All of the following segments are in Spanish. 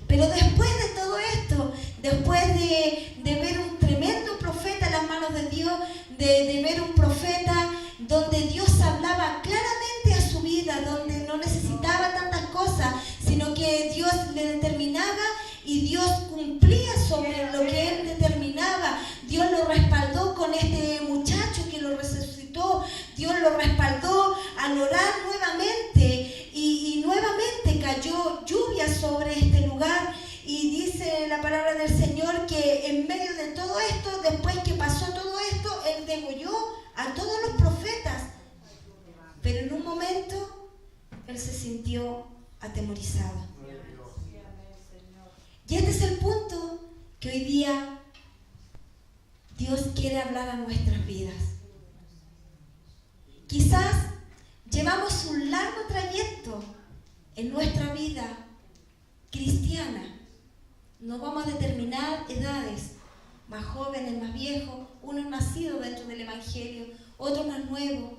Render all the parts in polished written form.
Pero después de todo esto, después de ver un tremendo profeta en las manos de Dios, de ver un profeta donde Dios hablaba claramente a su vida, donde no necesitaba tantas cosas, sino que Dios le determinaba y Dios cumplía sobre lo que él determinaba. Dios lo respaldó con este muchacho que lo resucitó. Dios lo respaldó al orar nuevamente y nuevamente cayó lluvia sobre este lugar. Y dice la palabra del Señor que en medio de todo esto, después que pasó todo esto, él degolló a todos los profetas. Pero en un momento él se sintió atemorizado. Y este es el punto que hoy día Dios quiere hablar a nuestras vidas. Quizás llevamos un largo trayecto en nuestra vida cristiana. No vamos a determinar edades, más jóvenes, más viejos, unos nacidos dentro del Evangelio, otros más nuevos.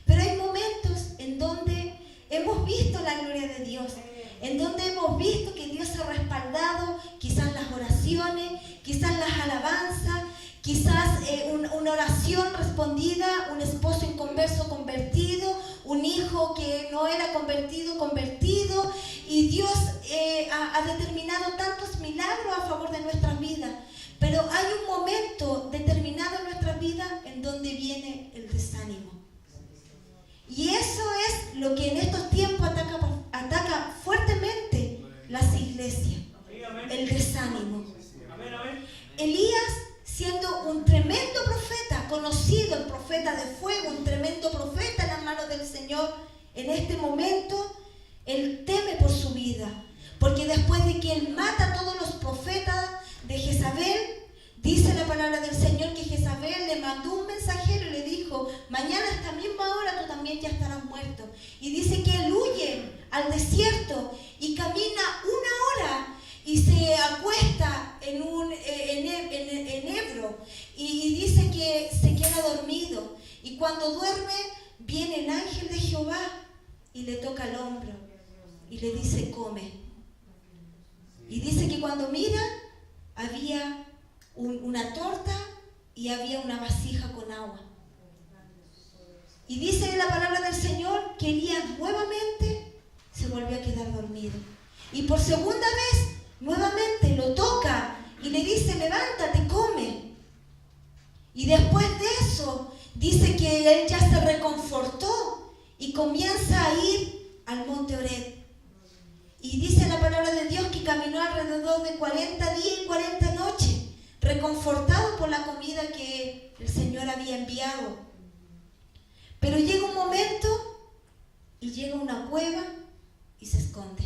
Pero hay momentos en donde hemos visto la gloria de Dios, en donde hemos visto que Dios ha respaldado quizás las oraciones, quizás las alabanzas, quizás una oración respondida, un esposo inconverso convertido, un hijo que no era convertido, y Dios ha determinado tantos milagros a favor de nuestras vidas. Pero hay un momento determinado en nuestras vidas en donde viene el desánimo. Y eso es lo que en estos tiempos ataca fuertemente las iglesias, el desánimo. Elías, siendo un tremendo profeta, conocido, el profeta de fuego, un tremendo profeta en las manos del Señor, en este momento, él teme por su vida. Porque después de que él mata a todos los profetas de Jezabel, dice la palabra del Señor que Jezabel le mandó un mensajero y le dijo: mañana a esta misma hora tú también ya estarás muerto. Y dice que él huye al desierto y camina 1 hora y se acuesta en Ebro, y dice que se queda dormido. Y cuando duerme, viene el ángel de Jehová y le toca el hombro y le dice: come. Y dice que cuando mira, había una torta y había una vasija con agua. Y dice la palabra del Señor que Elías nuevamente se volvió a quedar dormido. Y por segunda vez, nuevamente lo toca y le dice: levántate, come. Y después de eso, dice que él ya se reconfortó y comienza a ir al monte Horeb. Y dice la palabra de Dios que caminó alrededor de 40 días y 40 noches, reconfortado por la comida que el Señor había enviado. Pero llega un momento y llega a una cueva y se esconde,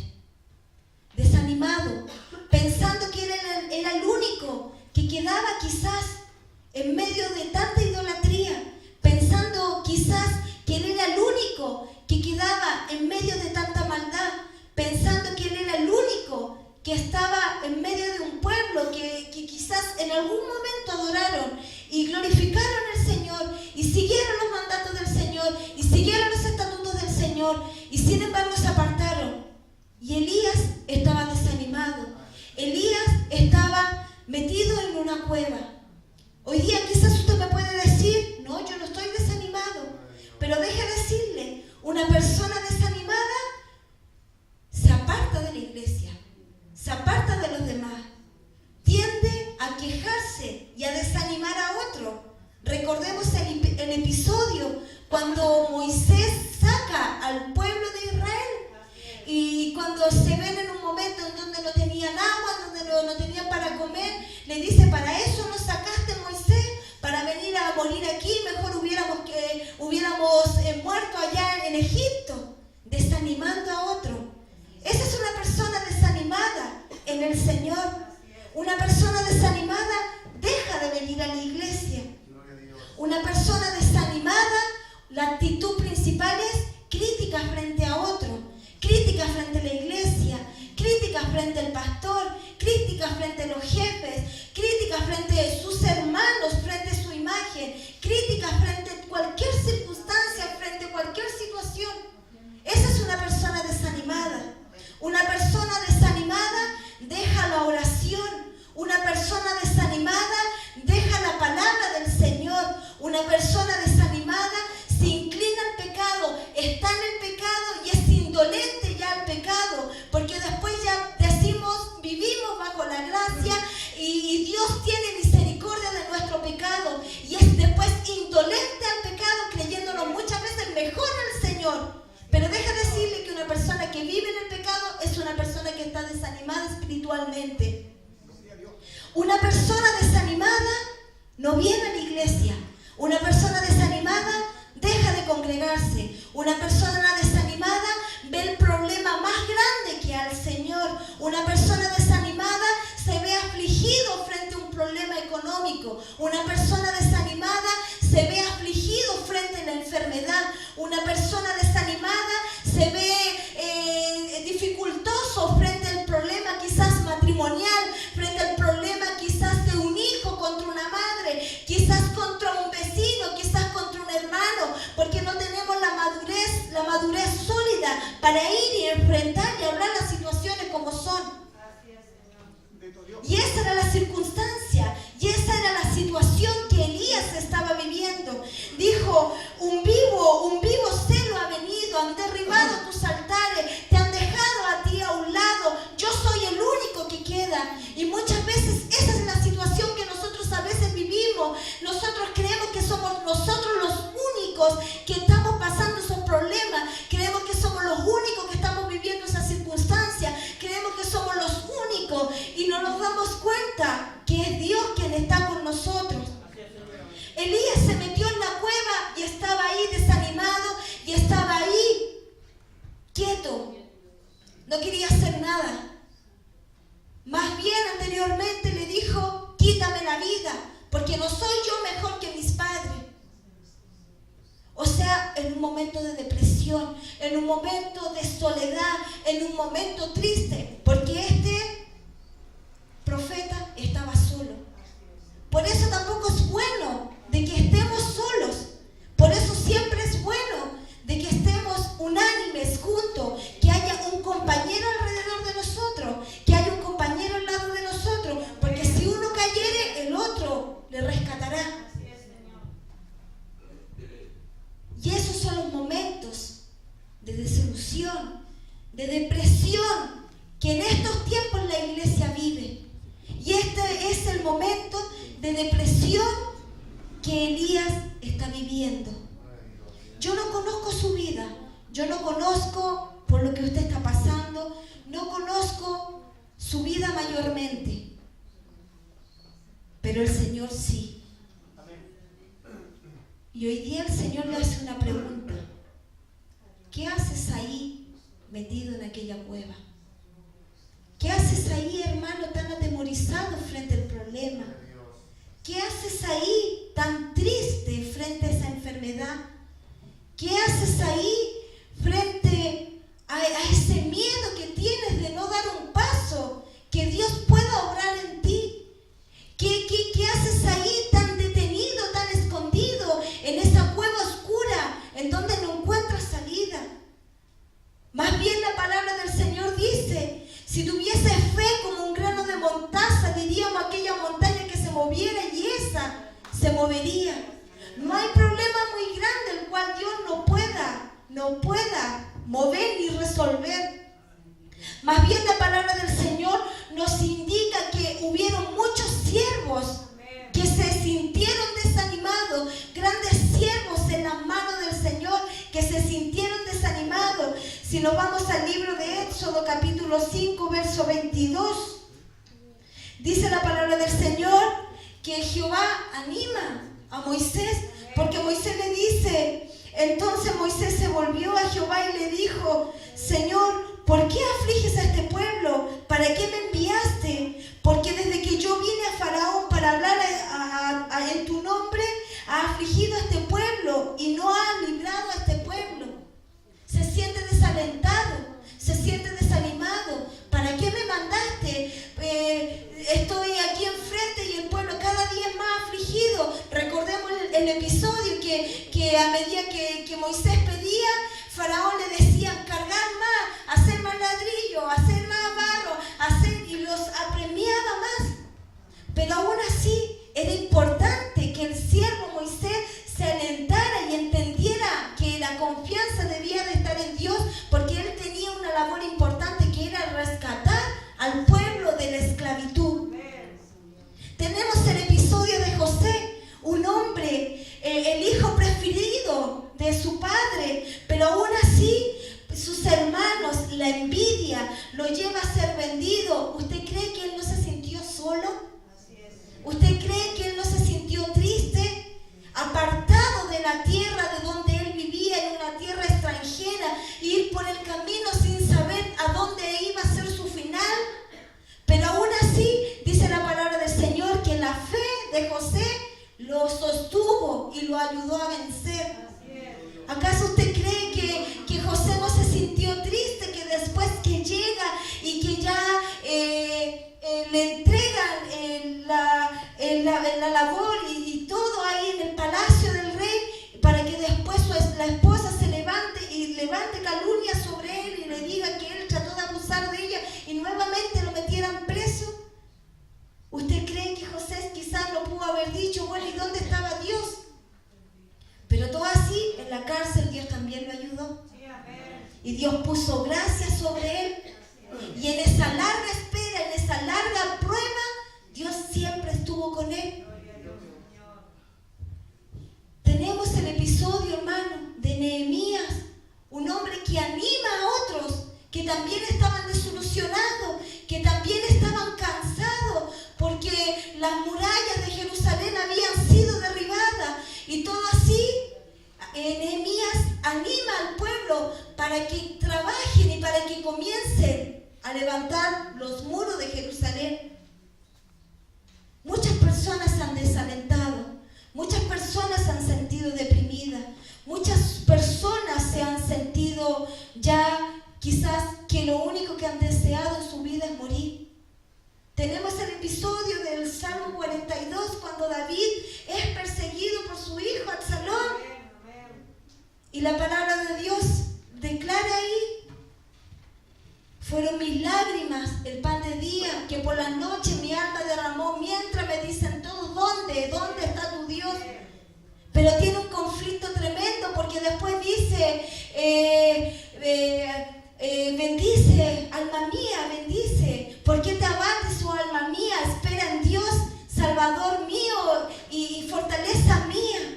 desanimado, pensando que él era el único que quedaba quizás en medio de tanta idolatría, pensando quizás que él era el único que quedaba en medio de tanta maldad, pensando que él era el único que estaba en medio de un pueblo que quizás en algún momento adoraron y glorificaron al Señor y siguieron los mandatos del Señor y siguieron los estatutos del Señor, y sin embargo se apartaron. Y Elías estaba desanimado. Elías estaba metido en una cueva. Hoy día quizás usted me puede decir: no, yo no estoy desanimado. Pero deje decirle, una persona desanimada se aparta de la iglesia, se aparta de los demás, tiende a quejarse y a desanimar a otro. Recordemos el episodio cuando Moisés saca al pueblo de Israel, y cuando se ven en un momento en donde no tenían agua, donde no tenían para comer, le dice: para eso nos sacaste, Moisés, para venir a morir aquí, mejor hubiéramos muerto allá en Egipto, desanimando a otro. Esa es una persona desanimada en el Señor. Una persona desanimada deja de venir a la iglesia. Una persona desanimada, la actitud principal es crítica frente a otro, crítica frente a la iglesia, crítica frente al pastor, crítica frente a los jefes, crítica frente a sus hermanos, frente a su imagen, crítica frente a cualquier circunstancia, frente a cualquier situación. Esa es una persona desanimada. Una persona desanimada deja está desanimada espiritualmente. Una persona desanimada no viene a la iglesia. Una persona desanimada deja de congregarse. Una persona desanimada ve el problema más grande que al Señor. Una persona desanimada se ve afligido frente a un problema económico. Una persona desanimada se ve afligido frente a la enfermedad. Una persona desanimada se ve dificultoso frente al problema quizás matrimonial, frente al problema quizás de un hijo contra una madre, quizás contra un vecino, quizás contra un hermano, porque no tenemos la madurez sólida para ir y enfrentar y hablar las situaciones como son. Y esa era la circunstancia, y esa era la situación que Elías estaba viviendo. Dijo, un vivo celo ha venido, han derribado tus altares, te han dejado a ti a un lado, yo soy el único que queda. Y muchas veces esa es la situación que nosotros a veces vivimos. Nosotros creemos que somos nosotros los únicos que estamos pasando esos problemas, creemos que somos los únicos que estamos viviendo esas circunstancias, creemos que somos los únicos y no nos damos cuenta que es Dios quien está con nosotros. Elías se metió en la cueva y estaba ahí desanimado y estaba ahí quieto, no quería hacer nada. Más bien anteriormente le dijo, quítame la vida, porque no soy yo mejor que mis padres. O sea, en un momento de depresión, en un momento de soledad, en un momento triste, porque este profeta estaba solo. Por eso tampoco es bueno de que estemos solos. Por eso siempre es bueno de que estemos unánimes, juntos, que haya un compañero alrededor de nosotros, que haya un compañero al lado de nosotros, porque si uno cayere, el otro le rescatará. Y esos son los momentos de desilusión, de depresión, que en estos tiempos la iglesia vive. Y este es el momento de depresión que Elías está viviendo. Yo no conozco su vida, yo no conozco por lo que usted está pasando, no conozco su vida mayormente, pero el Señor sí. Y hoy día el Señor le hace una pregunta. ¿Qué haces ahí metido en aquella cueva? ¿Qué haces ahí, hermano, tan atemorizado frente al problema? ¿Qué haces ahí tan triste frente a esa enfermedad? ¿Qué haces ahí frente a ese miedo que tienes de no dar un paso, que Dios pueda obrar en ti? ¿Qué haces ahí tan detenido, tan escondido, en esa cueva oscura, en donde no encuentras salida? Más bien la palabra del Señor dice, si tuviese fe como un grano de mostaza, diríamos aquella montaña que se moviera y esa se movería. No hay problema muy grande el cual Dios no pueda mover ni resolver. Más bien la palabra del Señor nos indica que hubieron muchos siervos que se sintieron desanimados, grandes siervos en las manos del Señor que se sintieron desanimados. Si nos vamos al libro de Éxodo capítulo 5 verso 22, dice la palabra del Señor que Jehová anima a Moisés, porque Moisés le dice, entonces Moisés se volvió a Jehová y le dijo, Señor, ¿por qué afliges a este pueblo? ¿Para qué me enviaste? Porque desde que yo vine a Faraón para hablar en tu nombre, ha afligido a este pueblo y no ha librado a este pueblo. Se siente desalentado, se siente desanimado. ¿Para qué me mandaste? Estoy aquí enfrente y el pueblo cada día es más afligido. Recordemos el episodio que a medida que Moisés pedía, Faraón le decía cargar más, hacer más ladrillo, hacer más barro, y los apremiaba más. Pero aún así era importante que el siervo Moisés se alentara y entendiera que la confianza debía de estar en Dios, porque él tenía una labor importante que era rescatar al pueblo de la esclavitud. Tenemos el episodio de José, un hombre, el hijo preferido de su padre, pero aún así sus hermanos, la envidia, lo lleva a ser ofendido, ¿usted cree que él no se sintió solo? ¿Usted cree que él no se sintió triste? Apartado de la tierra de donde él vivía, en una tierra extranjera, ir por el camino sin saber a dónde iba a ser su final. Pero aún así, dice la palabra del Señor, que la fe de José lo sostuvo y lo ayudó a vencer. ¿Acaso usted cree que José no se sintió triste, que después que llega y que ya le entregan la labor y todo ahí en el palacio del rey, para que después la esposa se levante y levante calumnia sobre él y le diga que él trató de abusar de ella y nuevamente lo metieran preso? ¿Usted cree que José quizás no pudo haber dicho, bueno, ¿y dónde estaba Dios? Pero todo así, en la cárcel Dios también lo ayudó. Y Dios puso gracia sobre él. Y en esa larga espera, en esa larga prueba, Dios siempre estuvo con él. Tenemos el episodio, hermano, de Nehemías, un hombre que anima a otros que también estaban desilusionados, que también estaban cansados, porque las murallas de Jerusalén habían sido derribadas. Y todo así, Nehemías anima al pueblo para que trabajen y para que comiencen a levantar los muros de Jerusalén. Muchas personas se han desalentado, muchas personas se han sentido deprimidas, muchas personas se han sentido ya quizás que lo único que han deseado en su vida es morir. Tenemos el episodio del Salmo 42, cuando David es perseguido por su hijo Absalón. Y la palabra de Dios declara ahí: fueron mis lágrimas el pan de día que por la noche mi alma derramó, mientras me dicen todos, ¿dónde está tu Dios? Pero tiene un conflicto tremendo, porque después dice, bendice, alma mía, bendice. ¿Por qué te abates, oh alma mía? Espera en Dios, Salvador mío y fortaleza mía.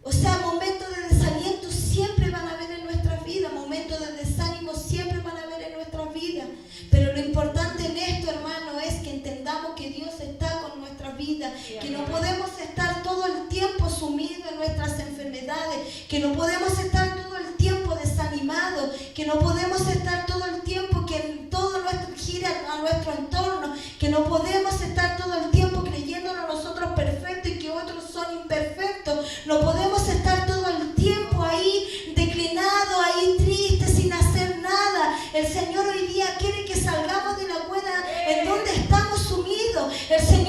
O sea, momentos de desaliento siempre van a haber en nuestras vidas, momentos de desánimo siempre van a haber en nuestras vidas. Pero lo importante en esto, hermano, es que entendamos que Dios está con nuestras vidas, que no podemos estar todo el tiempo sumidos en nuestras enfermedades, que no podemos estar todo el tiempo desanimados, que no podemos estar todo el tiempo que todo nuestro gira a nuestro entorno, que no podemos estar todo el tiempo creyéndonos nosotros perfectos y que otros son imperfectos. No podemos estar todo el tiempo ahí declinado, ahí triste, sin hacer nada. El Señor hoy día quiere que salgamos de la cueva en donde estamos sumidos. El Señor